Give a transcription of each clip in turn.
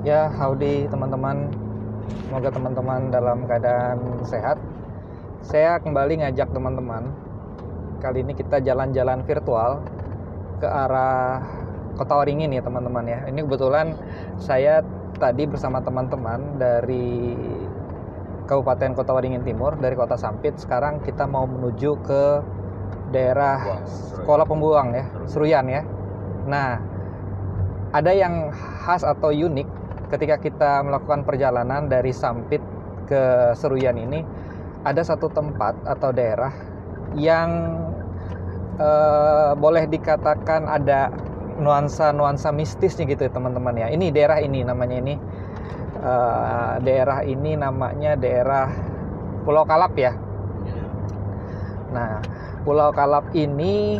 Ya, howdy teman-teman. Semoga teman-teman dalam keadaan sehat. Saya kembali ngajak teman-teman. Kali ini kita jalan-jalan virtual ke arah Kota Waringin ya teman-teman ya. Ini kebetulan saya tadi bersama teman-teman dari Kabupaten Kota Waringin Timur, dari Kota Sampit. Sekarang kita mau menuju ke daerah Sekolah Pembuang ya, Seruyan ya. Nah, ada yang khas atau unik ketika kita melakukan perjalanan dari Sampit ke Seruyan ini. Ada satu tempat atau daerah yang boleh dikatakan ada nuansa mistisnya gitu ya teman-teman ya. Ini daerah ini namanya daerah ini namanya daerah Pulau Kalap ya. Nah, Pulau Kalap ini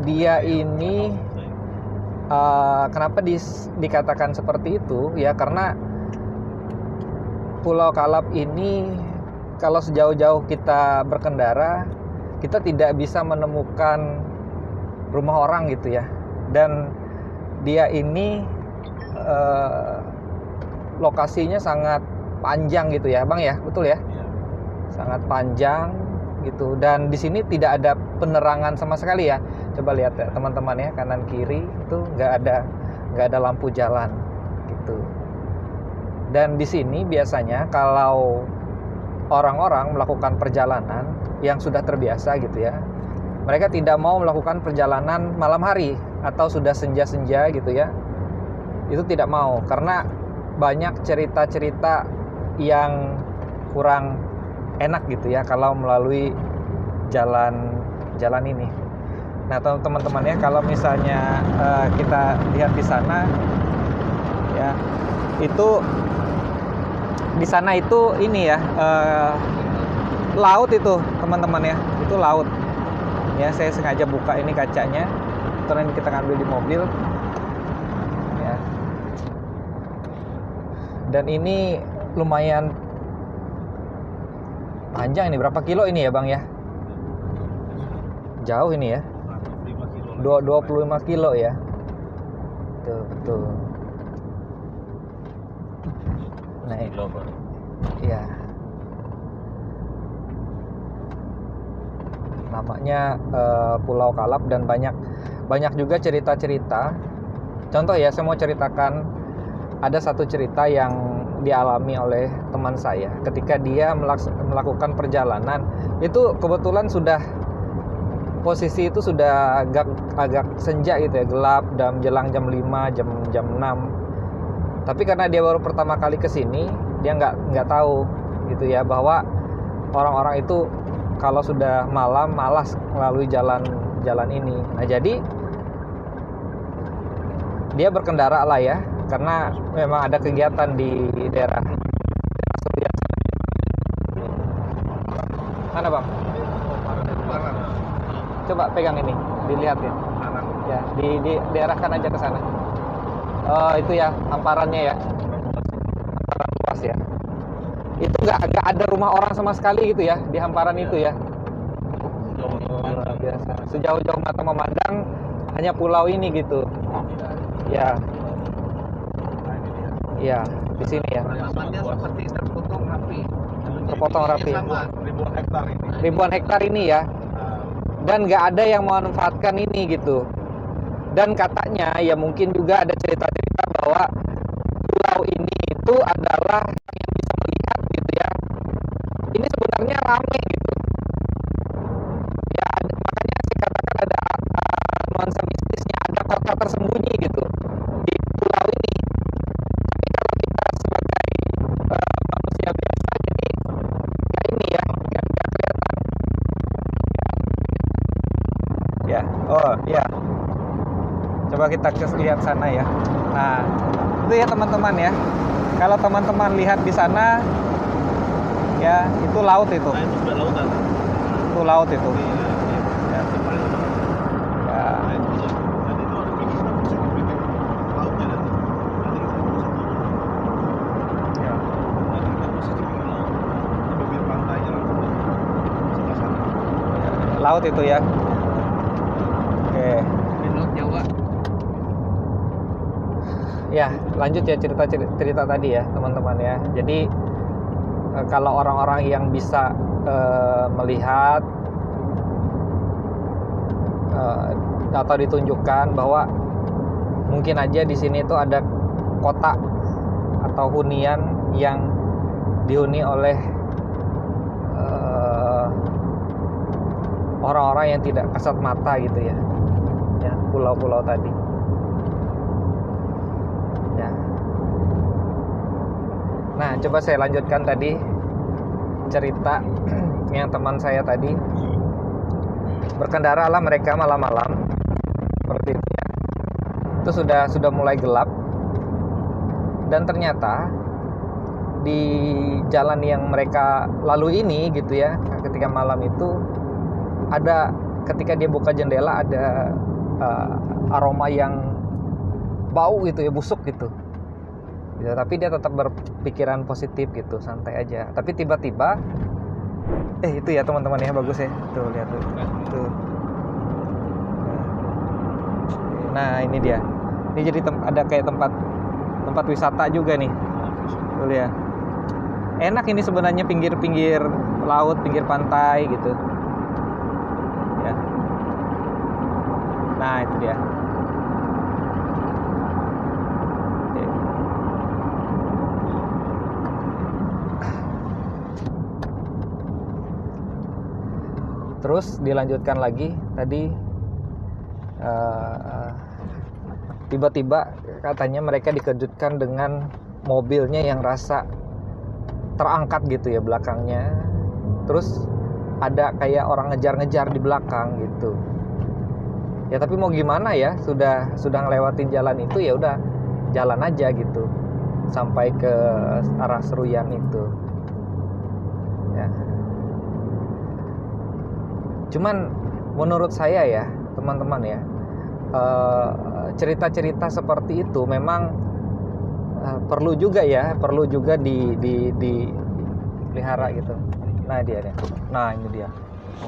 dia ini kenapa dikatakan seperti itu ya, karena Pulau Kalap ini kalau sejauh-jauh kita berkendara kita tidak bisa menemukan rumah orang gitu ya. Dan dia ini lokasinya sangat panjang gitu ya Bang ya, betul ya? Sangat panjang gitu, dan di sini tidak ada penerangan sama sekali ya. Coba lihat ya teman-teman ya, kanan kiri itu nggak ada lampu jalan gitu. Dan di sini biasanya kalau orang-orang melakukan perjalanan yang sudah terbiasa gitu ya, mereka tidak mau melakukan perjalanan malam hari atau sudah senja-senja gitu ya. Itu tidak mau karena banyak cerita-cerita yang kurang enak gitu ya kalau melalui jalan ini. Nah teman-teman ya, kalau misalnya kita lihat di sana ya, itu di sana itu ini ya laut itu teman-teman ya, itu laut ya. Saya sengaja buka ini kacanya, terus kita ngambil di mobil ya. Dan ini lumayan panjang, ini berapa kilo ini ya Bang ya? Jauh ini ya, 25 kilo ya. Betul. Nah, iya. Namanya Pulau Kalap, dan banyak juga cerita-cerita. Contoh ya, saya mau ceritakan ada satu cerita yang dialami oleh teman saya ketika dia melakukan perjalanan. Itu kebetulan posisi itu sudah agak senja gitu ya, gelap dan jelang jam 5, jam 6. Tapi karena dia baru pertama kali ke sini, dia nggak tahu gitu ya bahwa orang-orang itu kalau sudah malam malas melalui jalan ini. Nah, jadi dia berkendara lah ya, karena memang ada kegiatan di daerah Seruyan. Mana Bang? Coba pegang ini, dilihat ya. Ya, diarahkan aja ke sana. Oh, itu ya hamparannya ya. Hamparan luas ya. Itu nggak ada rumah orang sama sekali gitu ya di hamparan itu ya. Luar biasa. Sejauh-jauh mata memandang hanya pulau ini gitu. Ya. Ya, di sini ya. Tanamannya seperti terpotong rapi. Terpotong rapi. Sama Ribuan hektar ini ya. Dan nggak ada yang memanfaatkan ini gitu. Dan katanya ya mungkin juga ada cerita-cerita bahwa pulau ini itu adalah yang bisa melihat gitu ya. Ini sebenarnya ramai gitu. Ya makanya saya katakan ada nuansa mistisnya, ada kota tersembunyi gitu di pulau ini. Tapi kalau kita sebagai manusia biasa jadi ya ini ya nggak kelihatan. Ya, oh ya. Coba kita lihat sana ya. Nah, itu ya teman-teman ya. Kalau teman-teman lihat di sana, ya itu laut itu. Nah, itu sudah lautan. Itu laut itu. Ya. Ya. Laut itu ya. Oke. Di Laut Jawa. Ya, lanjut ya cerita tadi ya teman-teman ya. Jadi kalau orang-orang yang bisa melihat atau ditunjukkan bahwa mungkin aja di sini itu ada kota atau hunian yang dihuni oleh orang-orang yang tidak kasat mata gitu ya, pulau-pulau tadi ya. Nah, coba saya lanjutkan tadi cerita yang teman saya tadi. Berkendara lah mereka malam-malam seperti itu ya. Itu sudah mulai gelap, dan ternyata di jalan yang mereka lalui ini gitu ya, ketika malam itu ada, ketika dia buka jendela ada aroma yang bau gitu ya, busuk gitu ya, tapi dia tetap berpikiran positif gitu, santai aja. Tapi tiba-tiba itu ya teman-teman ya, bagus ya, tuh lihat tuh. Nah ini dia, ini jadi ada kayak tempat wisata juga nih, tuh lihat. Enak ini sebenarnya, pinggir-pinggir laut, pinggir pantai gitu ya. Nah itu dia. Terus dilanjutkan lagi tadi, tiba-tiba katanya mereka dikejutkan dengan mobilnya yang rasa terangkat gitu ya belakangnya. Terus ada kayak orang ngejar-ngejar di belakang gitu. Ya tapi mau gimana ya, sudah ngelewatin jalan itu, ya udah jalan aja gitu sampai ke arah Seruyan itu. Ya. Cuman menurut saya ya teman-teman ya, cerita-cerita seperti itu memang perlu juga dipelihara gitu. Nah dia. Nah ini dia.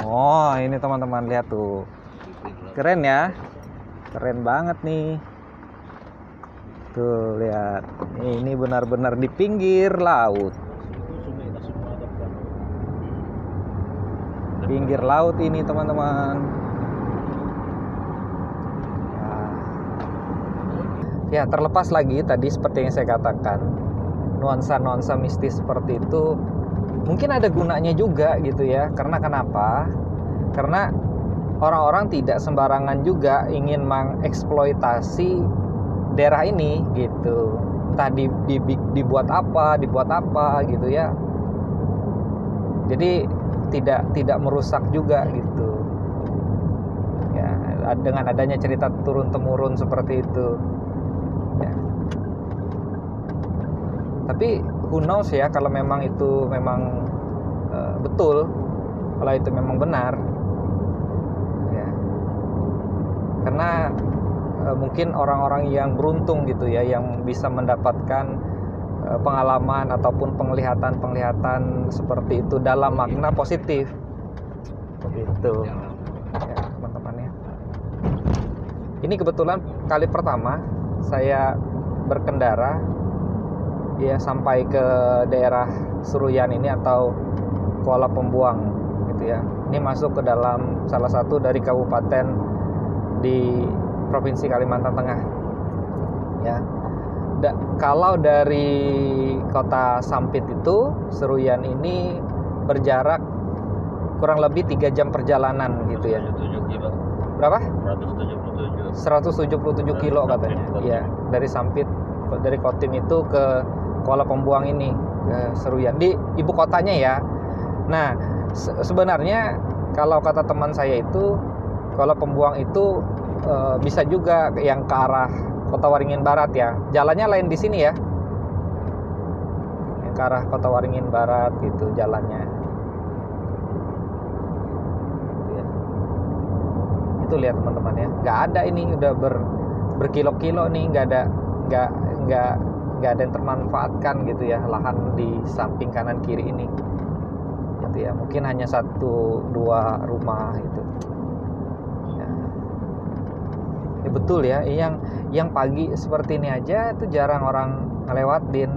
Oh ini teman-teman lihat tuh, keren ya, keren banget nih. Tuh lihat, ini benar-benar di pinggir laut. Pinggir laut ini teman-teman. Ya terlepas lagi tadi seperti yang saya katakan, nuansa-nuansa mistis seperti itu mungkin ada gunanya juga gitu ya. Karena kenapa? Karena orang-orang tidak sembarangan juga ingin mengeksploitasi daerah ini gitu. Entah dibuat apa gitu ya. Jadi tidak merusak juga gitu. Ya, dengan adanya cerita turun temurun seperti itu. Ya. Tapi who knows ya, kalau memang itu memang betul, kalau itu memang benar ya. Karena mungkin orang-orang yang beruntung gitu ya, yang bisa mendapatkan pengalaman ataupun penglihatan seperti itu dalam makna positif begitu ya teman-teman ya. Ini kebetulan kali pertama saya berkendara ya sampai ke daerah Seruyan ini atau Kuala Pembuang gitu ya. Ini masuk ke dalam salah satu dari kabupaten di Provinsi Kalimantan Tengah ya. Kalau dari kota Sampit itu, Seruyan ini berjarak kurang lebih 3 jam perjalanan gitu ya. 177 kilo. Berapa? 177 kilo katanya. Iya, dari Sampit, dari Kotim itu ke Kuala Pembuang ini, ke Seruyan, di ibu kotanya ya. Nah, sebenarnya kalau kata teman saya itu, Kuala Pembuang itu bisa juga yang ke arah Kota Waringin Barat ya. Jalannya lain di sini ya. Yang ke arah Kota Waringin Barat gitu jalannya. Itu lihat teman-teman ya. Nggak ada ini, udah berkilo-kilo nih, nggak ada yang termanfaatkan gitu ya, lahan di samping kanan kiri ini. Gitu ya. Mungkin hanya 1-2 rumah gitu. Ya betul ya, yang pagi seperti ini aja itu jarang orang ngelewatin,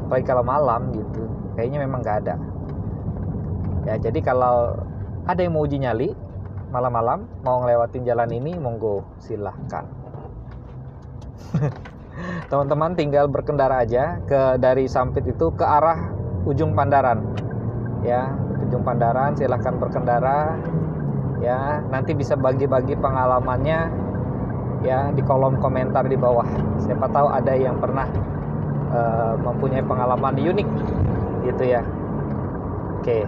apalagi kalau malam gitu. Kayaknya memang nggak ada. Ya, jadi kalau ada yang mau uji nyali malam-malam, mau ngelewatin jalan ini, monggo silahkan. Teman-teman tinggal berkendara aja dari Sampit itu ke arah ujung Pandaran. Ya, ujung Pandaran silahkan berkendara. Ya, nanti bisa bagi-bagi pengalamannya ya di kolom komentar di bawah. Siapa tahu ada yang pernah mempunyai pengalaman unik gitu ya. Oke.